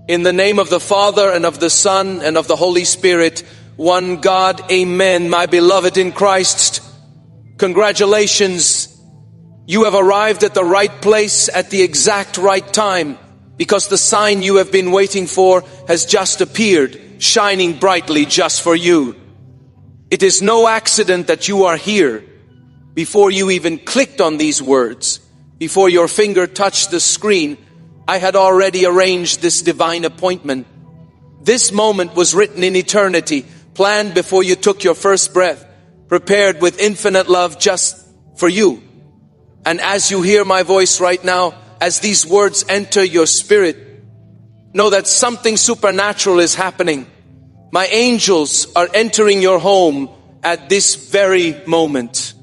In the name of the Father, and of the Son, and of the Holy Spirit, one God, amen. My beloved in Christ, congratulations. You have arrived at the right place at the exact right time, because the sign you have been waiting for has just appeared, shining brightly just for you. It is no accident that you are here. Before you even clicked on these words, before your finger touched the screen, I had already arranged this divine appointment. This moment was written in eternity, planned before you took your first breath, prepared with infinite love just for you. And as you hear my voice right now, as these words enter your spirit, know that something supernatural is happening. My angels are entering your home at this very moment.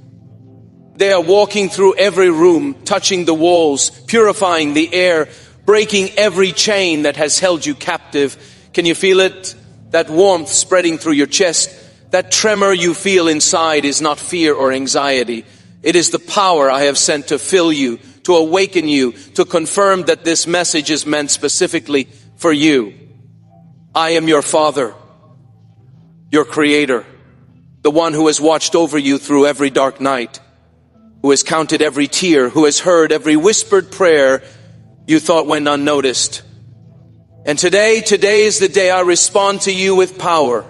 They are walking through every room, touching the walls, purifying the air, breaking every chain that has held you captive. Can you feel it? That warmth spreading through your chest. That tremor you feel inside is not fear or anxiety. It is the power I have sent to fill you, to awaken you, to confirm that this message is meant specifically for you. I am your Father, your Creator, the one who has watched over you through every dark night, who has counted every tear, who has heard every whispered prayer you thought went unnoticed. And today is the day I respond to you with power.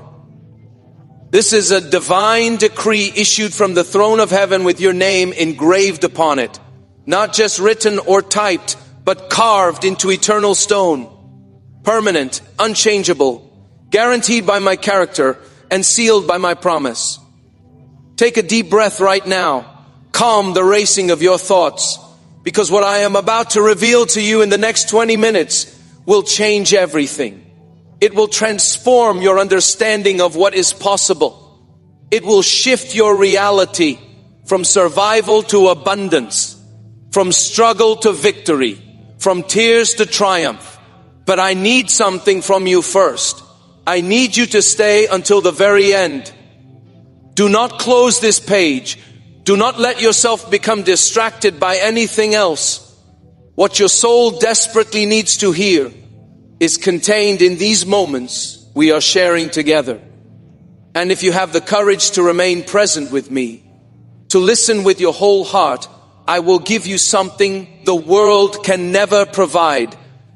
This is a divine decree issued from the throne of heaven with your name engraved upon it. Not just written or typed, but carved into eternal stone. Permanent, unchangeable, guaranteed by my character, and sealed by my promise. Take a deep breath right now. Calm the racing of your thoughts, because what I am about to reveal to you in the next 20 minutes will change everything. It will transform your understanding of what is possible. It will shift your reality from survival to abundance, from struggle to victory, from tears to triumph. But I need something from you first. I need you to stay until the very end. Do not close this page. Do not let yourself become distracted by anything else. What your soul desperately needs to hear is contained in these moments we are sharing together. And if you have the courage to remain present with me, to listen with your whole heart, I will give you something the world can never provide.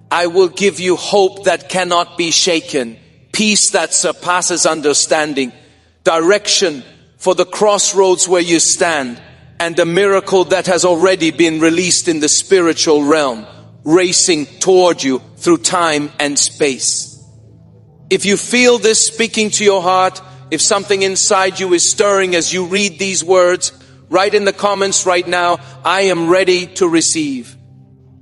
I will give you hope that cannot be shaken, peace that surpasses understanding, direction for the crossroads where you stand, and a miracle that has already been released in the spiritual realm, racing toward you through time and space. If you feel this speaking to your heart, if something inside you is stirring as you read these words, write in the comments right now, I am ready to receive.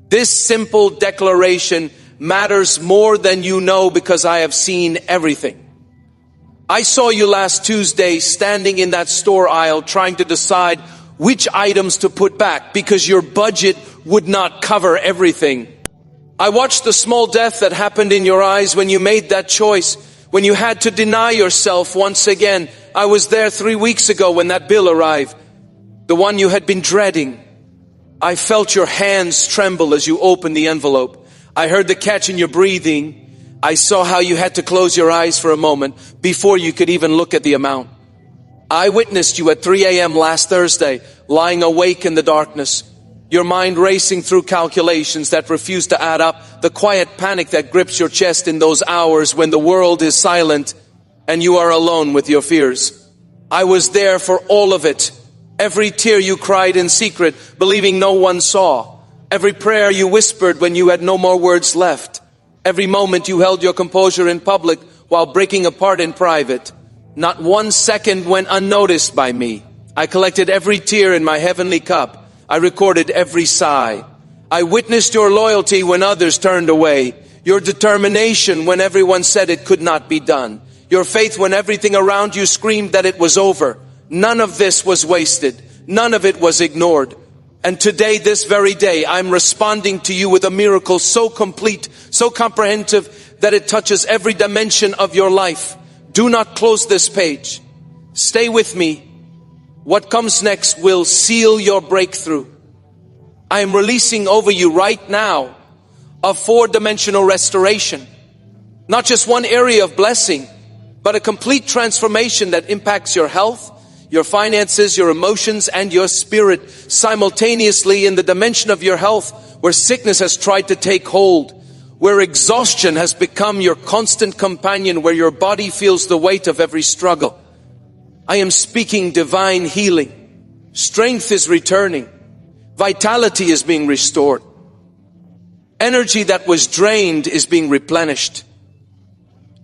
This simple declaration matters more than you know, because I have seen everything. I saw you last Tuesday standing in that store aisle trying to decide which items to put back because your budget would not cover everything. I watched the small death that happened in your eyes when you made that choice, when you had to deny yourself once again. I was there 3 weeks ago when that bill arrived, the one you had been dreading. I felt your hands tremble as you opened the envelope. I heard the catch in your breathing. I saw how you had to close your eyes for a moment before you could even look at the amount. I witnessed you at 3 a.m. last Thursday, lying awake in the darkness, your mind racing through calculations that refuse to add up, the quiet panic that grips your chest in those hours when the world is silent and you are alone with your fears. I was there for all of it. Every tear you cried in secret, believing no one saw. Every prayer you whispered when you had no more words left. Every moment you held your composure in public while breaking apart in private. Not 1 second went unnoticed by me. I collected every tear in my heavenly cup. I recorded every sigh. I witnessed your loyalty when others turned away. Your determination when everyone said it could not be done. Your faith when everything around you screamed that it was over. None of this was wasted. None of it was ignored. And today, this very day, I'm responding to you with a miracle so complete, so comprehensive, that it touches every dimension of your life. Do not close this page. Stay with me. What comes next will seal your breakthrough. I am releasing over you right now a 4-dimensional restoration. Not just one area of blessing, but a complete transformation that impacts your health, your finances, your emotions, and your spirit simultaneously in the dimension of your health, where sickness has tried to take hold, where exhaustion has become your constant companion, where your body feels the weight of every struggle. I am speaking divine healing. Strength is returning. Vitality is being restored. Energy that was drained is being replenished.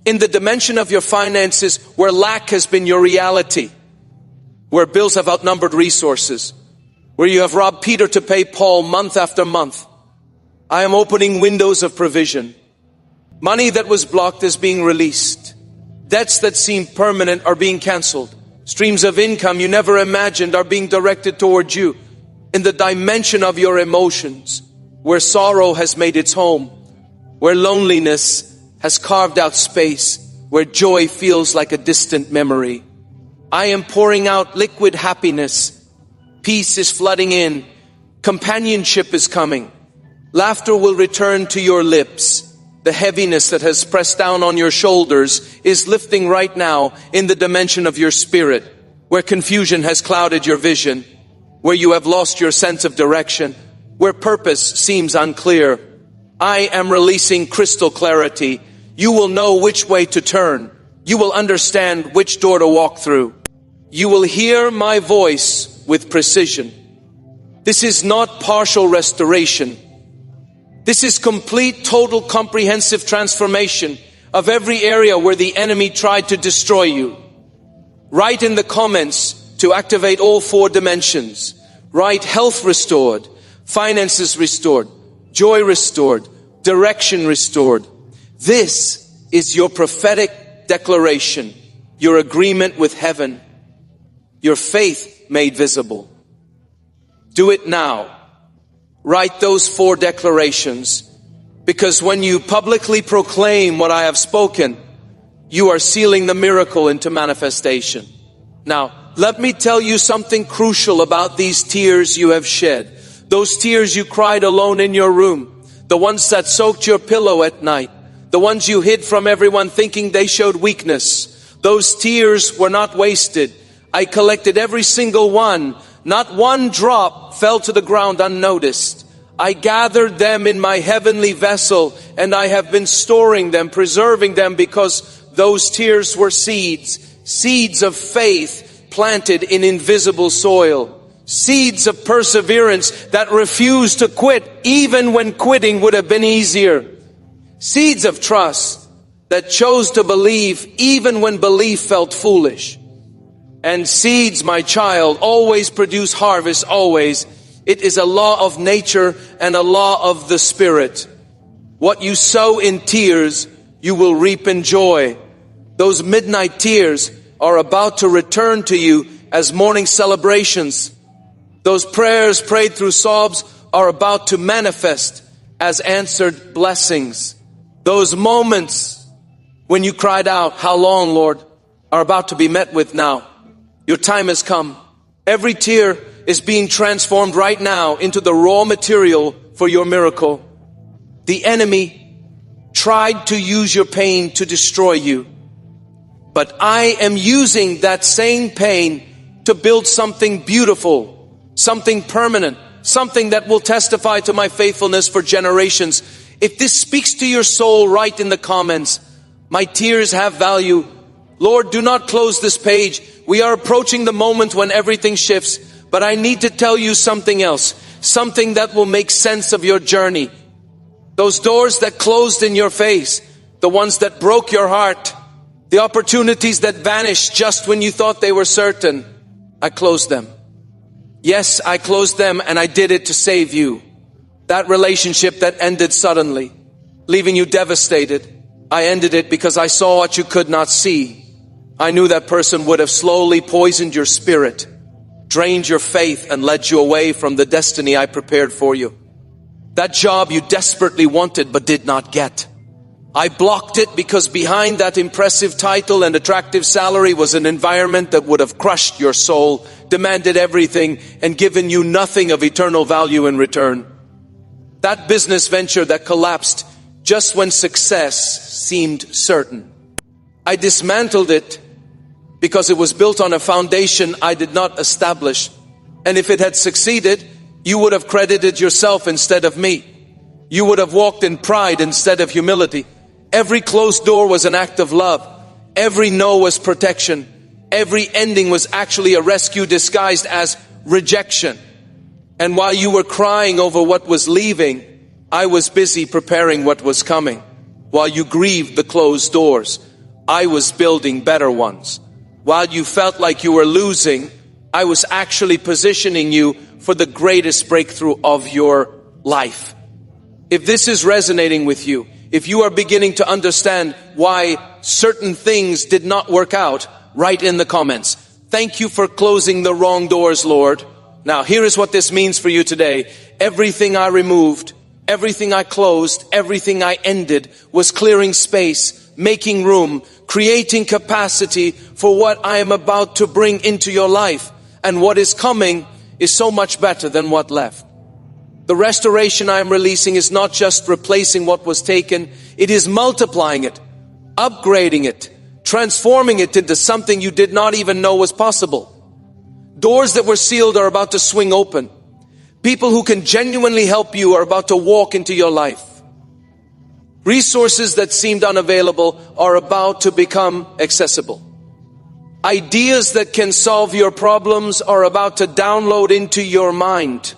In the dimension of your finances, where lack has been your reality, where bills have outnumbered resources, where you have robbed Peter to pay Paul month after month, I am opening windows of provision. Money that was blocked is being released. Debts that seemed permanent are being canceled. Streams of income you never imagined are being directed towards you. In the dimension of your emotions, where sorrow has made its home, where loneliness has carved out space, where joy feels like a distant memory, I am pouring out liquid happiness. Peace is flooding in. Companionship is coming. Laughter will return to your lips. The heaviness that has pressed down on your shoulders is lifting right now in the dimension of your spirit, where confusion has clouded your vision, where you have lost your sense of direction, where purpose seems unclear. I am releasing crystal clarity. You will know which way to turn. You will understand which door to walk through. You will hear my voice with precision. This is not partial restoration. This is complete, total, comprehensive transformation of every area where the enemy tried to destroy you. Write in the comments to activate all 4 dimensions. Write health restored, finances restored, joy restored, direction restored. This is your prophetic declaration, your agreement with heaven, your faith made visible. Do it now. Write those 4 declarations, because when you publicly proclaim what I have spoken, you are sealing the miracle into manifestation. Now, let me tell you something crucial about these tears you have shed. Those tears you cried alone in your room, the ones that soaked your pillow at night, the ones you hid from everyone thinking they showed weakness. Those tears were not wasted. I collected every single one. Not one drop fell to the ground unnoticed. I gathered them in my heavenly vessel, and I have been storing them, preserving them, because those tears were seeds. Seeds of faith planted in invisible soil. Seeds of perseverance that refused to quit even when quitting would have been easier. Seeds of trust that chose to believe even when belief felt foolish. And seeds, my child, always produce harvest, always. It is a law of nature and a law of the Spirit. What you sow in tears, you will reap in joy. Those midnight tears are about to return to you as morning celebrations. Those prayers prayed through sobs are about to manifest as answered blessings. Those moments when you cried out, "How long, Lord?" are about to be met with now. Your time has come. Every tear is being transformed right now into the raw material for your miracle. The enemy tried to use your pain to destroy you, but I am using that same pain to build something beautiful, something permanent, something that will testify to my faithfulness for generations. If this speaks to your soul, write in the comments, "My tears have value." Lord, do not close this page. We are approaching the moment when everything shifts, but I need to tell you something else, something that will make sense of your journey. Those doors that closed in your face, the ones that broke your heart, the opportunities that vanished just when you thought they were certain, I closed them. Yes, I closed them, and I did it to save you. That relationship that ended suddenly, leaving you devastated, I ended it because I saw what you could not see. I knew that person would have slowly poisoned your spirit, drained your faith, and led you away from the destiny I prepared for you. That job you desperately wanted but did not get, I blocked it because behind that impressive title and attractive salary was an environment that would have crushed your soul, demanded everything, and given you nothing of eternal value in return. That business venture that collapsed, just when success seemed certain. I dismantled it because it was built on a foundation I did not establish. And if it had succeeded, you would have credited yourself instead of me. You would have walked in pride instead of humility. Every closed door was an act of love. Every no was protection. Every ending was actually a rescue disguised as rejection. And while you were crying over what was leaving, I was busy preparing what was coming. While you grieved the closed doors, I was building better ones. While you felt like you were losing, I was actually positioning you for the greatest breakthrough of your life. If this is resonating with you, if you are beginning to understand why certain things did not work out, write in the comments, "Thank you for closing the wrong doors, Lord." Now, here is what this means for you today. Everything I removed, everything I closed, everything I ended was clearing space, making room, creating capacity for what I am about to bring into your life. And what is coming is so much better than what left. The restoration I am releasing is not just replacing what was taken, it is multiplying it, upgrading it, transforming it into something you did not even know was possible. Doors that were sealed are about to swing open. People who can genuinely help you are about to walk into your life. Resources that seemed unavailable are about to become accessible. Ideas that can solve your problems are about to download into your mind.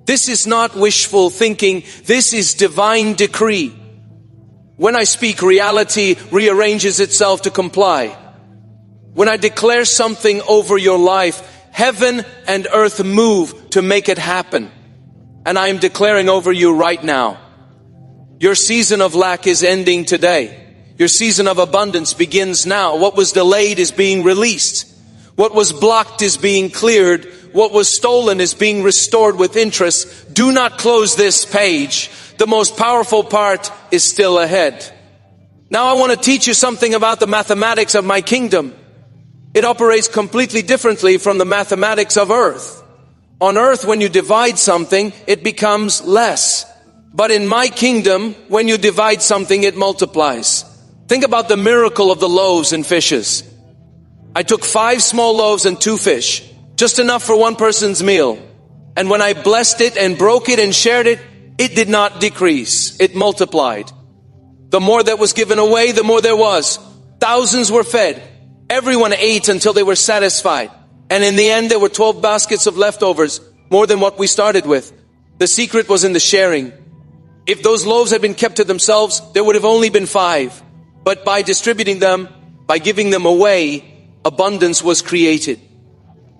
This is not wishful thinking. This is divine decree. When I speak, reality rearranges itself to comply. When I declare something over your life, heaven and earth move to make it happen. And I am declaring over you right now, your season of lack is ending today. Your season of abundance begins now. What was delayed is being released. What was blocked is being cleared. What was stolen is being restored with interest. Do not close this page. The most powerful part is still ahead. Now I want to teach you something about the mathematics of my kingdom. It operates completely differently from the mathematics of earth. On earth, when you divide something, it becomes less. But in my kingdom, when you divide something, it multiplies. Think about the miracle of the loaves and fishes. I took 5 small loaves and 2 fish, just enough for one person's meal. And when I blessed it and broke it and shared it, it did not decrease. It multiplied. The more that was given away, the more there was. Thousands were fed. Everyone ate until they were satisfied. And in the end, there were 12 baskets of leftovers, more than what we started with. The secret was in the sharing. If those loaves had been kept to themselves, there would have only been 5. But by distributing them, by giving them away, abundance was created.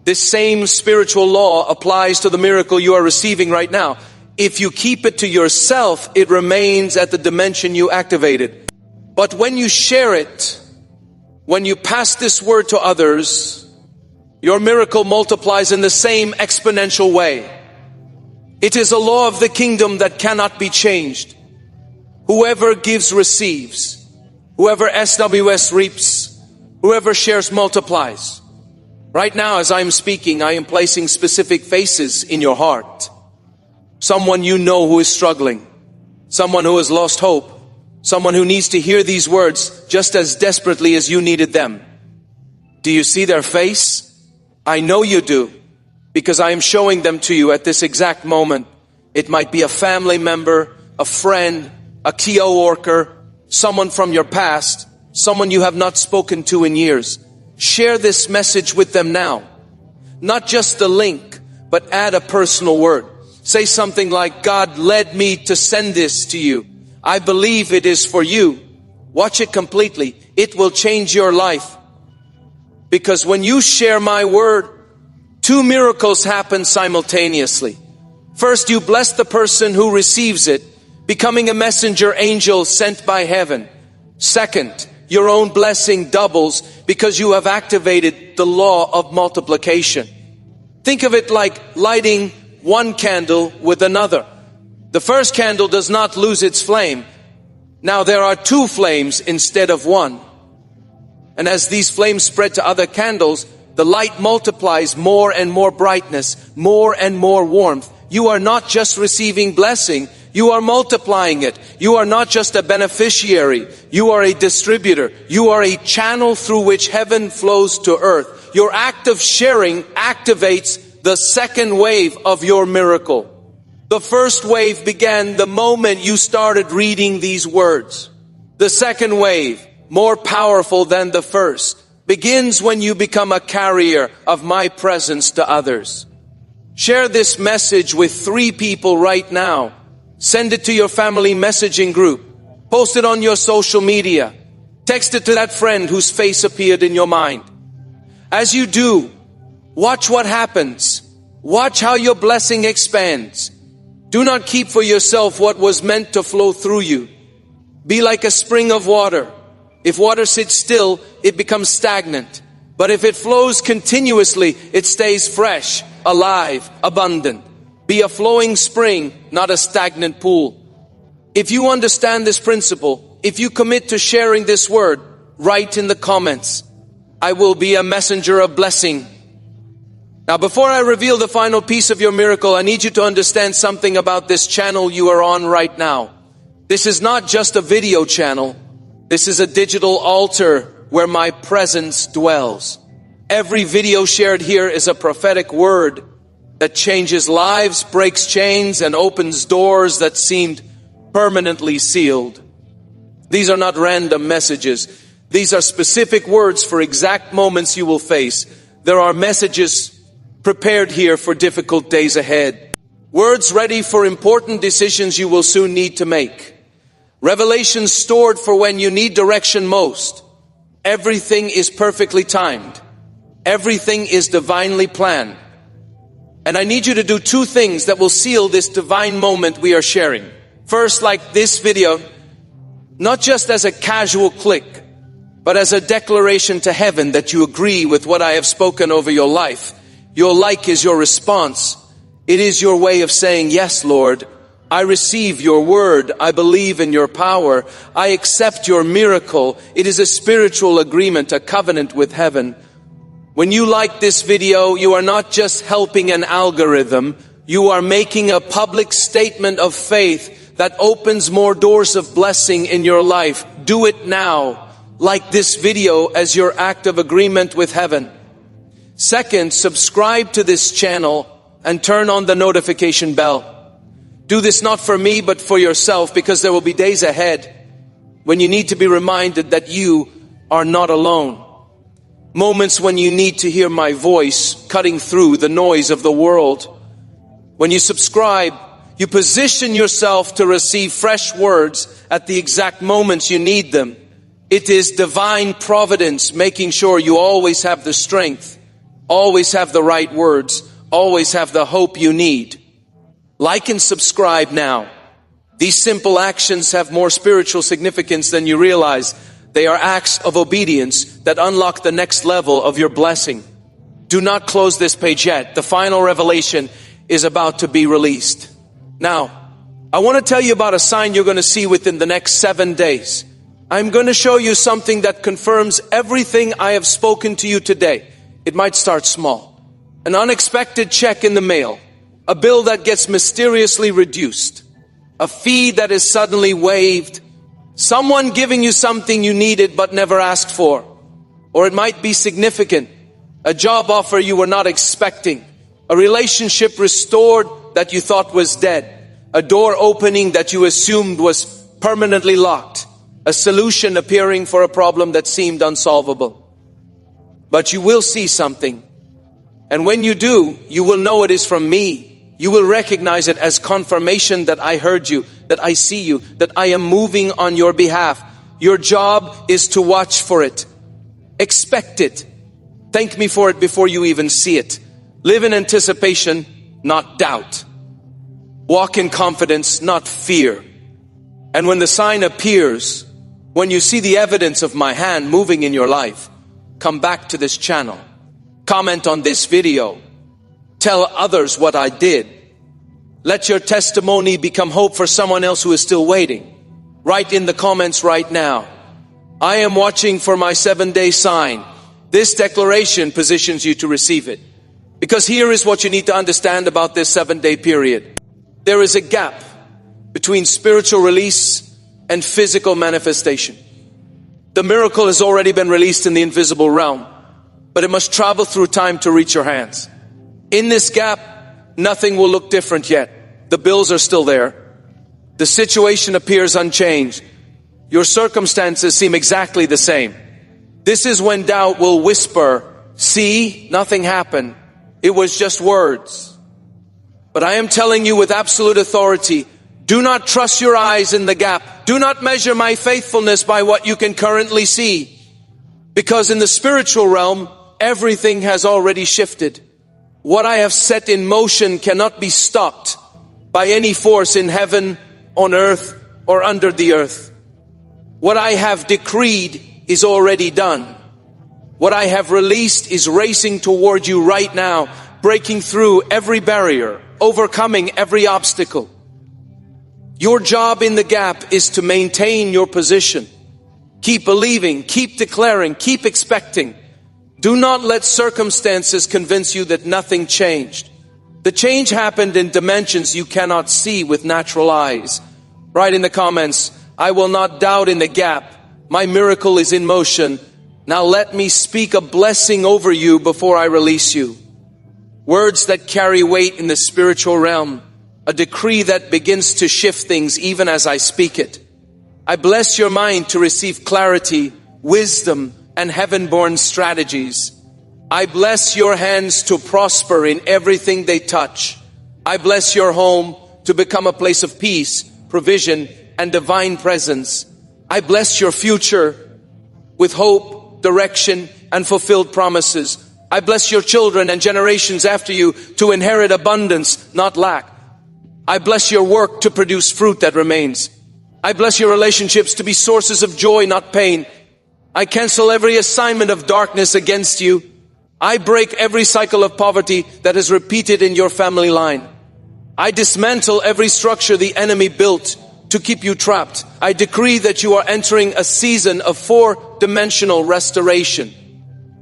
This same spiritual law applies to the miracle you are receiving right now. If you keep it to yourself, it remains at the dimension you activated. But when you share it, when you pass this word to others, your miracle multiplies in the same exponential way. It is a law of the kingdom that cannot be changed. Whoever gives receives. Whoever SWS reaps. Whoever shares multiplies. Right now, as I am speaking, I am placing specific faces in your heart. Someone you know who is struggling. Someone who has lost hope. Someone who needs to hear these words just as desperately as you needed them. Do you see their face? I know you do, because I am showing them to you at this exact moment. It might be a family member, a friend, a key worker, someone from your past, someone you have not spoken to in years. Share this message with them now. Not just the link, but add a personal word. Say something like, God led me to send this to you. I believe it is for you. Watch it completely. It will change your life. Because when you share my word, 2 miracles happen simultaneously. First, you bless the person who receives it, becoming a messenger angel sent by heaven. Second, your own blessing doubles because you have activated the law of multiplication. Think of it like lighting one candle with another. The first candle does not lose its flame. Now there are 2 flames instead of 1. And as these flames spread to other candles, the light multiplies, more and more brightness, more and more warmth. You are not just receiving blessing, You are multiplying it. You are not just a beneficiary. You are a distributor. You are a channel through which heaven flows to earth. Your act of sharing activates the second wave of your miracle. The first wave began the moment you started reading these words. The second wave, more powerful than the first, begins when you become a carrier of my presence to others. Share this message with 3 people right now. Send it to your family messaging group. Post it on your social media. Text it to that friend whose face appeared in your mind. As you do, watch what happens. Watch how your blessing expands. Do not keep for yourself what was meant to flow through you. Be like a spring of water. If water sits still, it becomes stagnant. But if it flows continuously, it stays fresh, alive, abundant. Be a flowing spring, not a stagnant pool. If you understand this principle, if you commit to sharing this word, write in the comments, I will be a messenger of blessing. Now, before I reveal the final piece of your miracle, I need you to understand something about this channel you are on right now. This is not just a video channel. This is a digital altar where my presence dwells. Every video shared here is a prophetic word that changes lives, breaks chains, and opens doors that seemed permanently sealed. These are not random messages. These are specific words for exact moments you will face. There are messages prepared here for difficult days ahead. Words ready for important decisions you will soon need to make. Revelations stored for when you need direction most. Everything is perfectly timed. Everything is divinely planned. And I need you to do 2 things that will seal this divine moment we are sharing. First, like this video, not just as a casual click, but as a declaration to heaven that you agree with what I have spoken over your life. Your like is your response. It is your way of saying, yes, Lord, I receive your word. I believe in your power. I accept your miracle. It is a spiritual agreement, a covenant with heaven. When you like this video, you are not just helping an algorithm. You are making a public statement of faith that opens more doors of blessing in your life. Do it now. Like this video as your act of agreement with heaven. Second, subscribe to this channel and turn on the notification bell. Do this not for me, but for yourself, because there will be days ahead when you need to be reminded that you are not alone. Moments when you need to hear my voice cutting through the noise of the world. When you subscribe, you position yourself to receive fresh words at the exact moments you need them. It is divine providence making sure you always have the strength, always have the right words, always have the hope you need. Like and subscribe now. These simple actions have more spiritual significance than you realize. They are acts of obedience that unlock the next level of your blessing. Do not close this page yet. The final revelation is about to be released. Now, I want to tell you about a sign you're going to see within the next 7 days. I'm going to show you something that confirms everything I have spoken to you today. It might start small. An unexpected check in the mail. A bill that gets mysteriously reduced. A fee that is suddenly waived. Someone giving you something you needed but never asked for. Or it might be significant. A job offer you were not expecting. A relationship restored that you thought was dead. A door opening that you assumed was permanently locked. A solution appearing for a problem that seemed unsolvable. But you will see something. And when you do, you will know it is from me. You will recognize it as confirmation that I heard you, that I see you, that I am moving on your behalf. Your job is to watch for it. Expect it. Thank me for it before you even see it. Live in anticipation, not doubt. Walk in confidence, not fear. And when the sign appears, when you see the evidence of my hand moving in your life, come back to this channel. Comment on this video. Tell others what I did. Let your testimony become hope for someone else who is still waiting. Write in the comments right now, I am watching for my 7-day sign. This declaration positions you to receive it. Because here is what you need to understand about this 7-day period. There is a gap between spiritual release and physical manifestation. The miracle has already been released in the invisible realm, but it must travel through time to reach your hands. In this gap, nothing will look different yet. The bills are still there. The situation appears unchanged. Your circumstances seem exactly the same. This is when doubt will whisper, "See, nothing happened. It was just words." But I am telling you with absolute authority, do not trust your eyes in the gap. Do not measure my faithfulness by what you can currently see. Because in the spiritual realm, everything has already shifted. What I have set in motion cannot be stopped by any force in heaven, on earth, or under the earth. What I have decreed is already done. What I have released is racing toward you right now, breaking through every barrier, overcoming every obstacle. Your job in the gap is to maintain your position. Keep believing, keep declaring, keep expecting. Do not let circumstances convince you that nothing changed. The change happened in dimensions you cannot see with natural eyes. Write in the comments, "I will not doubt in the gap. My miracle is in motion. Now let me speak a blessing over you before I release you." Words that carry weight in the spiritual realm. A decree that begins to shift things even as I speak it. I bless your mind to receive clarity, wisdom, and heaven-born strategies. I bless your hands to prosper in everything they touch. I bless your home to become a place of peace, provision, and divine presence. I bless your future with hope, direction, and fulfilled promises. I bless your children and generations after you to inherit abundance, not lack. I bless your work to produce fruit that remains. I bless your relationships to be sources of joy, not pain. I cancel every assignment of darkness against you. I break every cycle of poverty that is repeated in your family line. I dismantle every structure the enemy built to keep you trapped. I decree that you are entering a season of 4-dimensional restoration.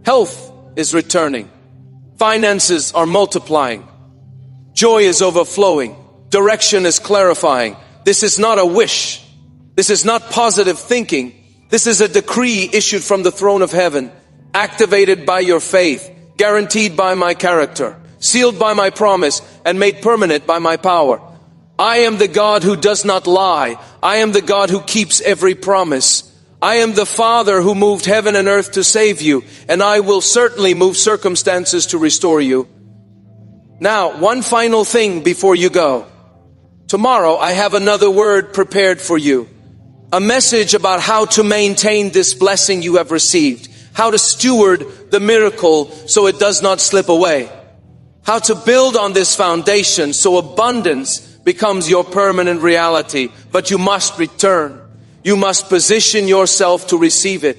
Health is returning. Finances are multiplying. Joy is overflowing. Direction is clarifying. This is not a wish. This is not positive thinking. This is a decree issued from the throne of heaven, activated by your faith, guaranteed by my character, sealed by my promise, and made permanent by my power. I am the God who does not lie. I am the God who keeps every promise. I am the Father who moved heaven and earth to save you, and I will certainly move circumstances to restore you. Now, one final thing before you go. Tomorrow I have another word prepared for you. A message about how to maintain this blessing you have received. How to steward the miracle so it does not slip away. How to build on this foundation so abundance becomes your permanent reality. But you must return. You must position yourself to receive it.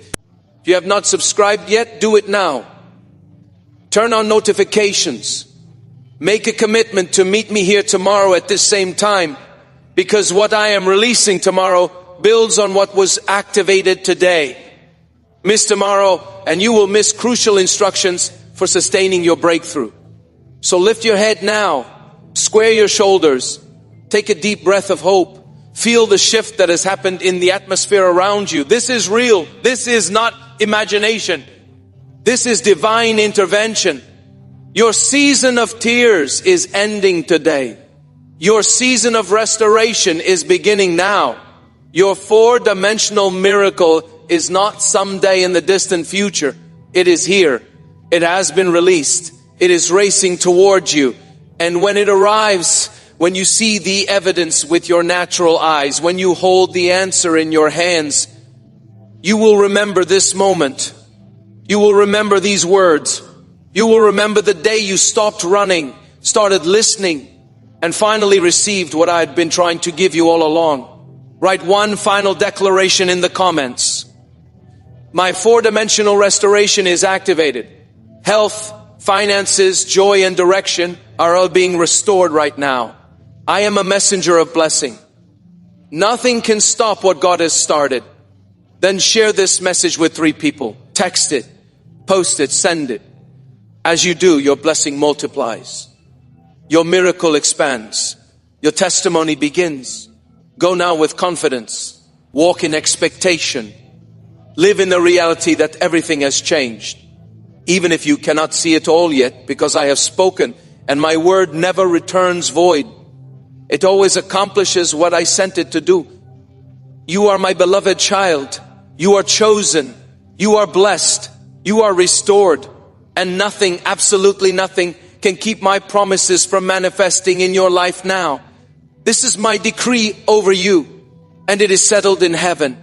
If you have not subscribed yet, do it now. Turn on notifications. Make a commitment to meet me here tomorrow at this same time, because what I am releasing tomorrow builds on what was activated today. Miss tomorrow and you will miss crucial instructions for sustaining your breakthrough. So lift your head now, square your shoulders, take a deep breath of hope. Feel the shift that has happened in the atmosphere around you. This is real. This is not imagination. This is divine intervention. Your season of tears is ending today. Your season of restoration is beginning now. Your 4-dimensional miracle is not someday in the distant future. It is here. It has been released. It is racing towards you. And when it arrives, when you see the evidence with your natural eyes, when you hold the answer in your hands, you will remember this moment. You will remember these words. You will remember the day you stopped running, started listening, and finally received what I had been trying to give you all along. Write one final declaration in the comments. My 4-dimensional restoration is activated. Health, finances, joy, and direction are all being restored right now. I am a messenger of blessing. Nothing can stop what God has started. Then share this message with 3 people. Text it, post it, send it. As you do, your blessing multiplies. Your miracle expands. Your testimony begins. Go now with confidence. Walk in expectation. Live in the reality that everything has changed. Even if you cannot see it all yet, because I have spoken and my word never returns void. It always accomplishes what I sent it to do. You are my beloved child. You are chosen. You are blessed. You are restored. And nothing, absolutely nothing, can keep my promises from manifesting in your life now. This is my decree over you, and it is settled in heaven.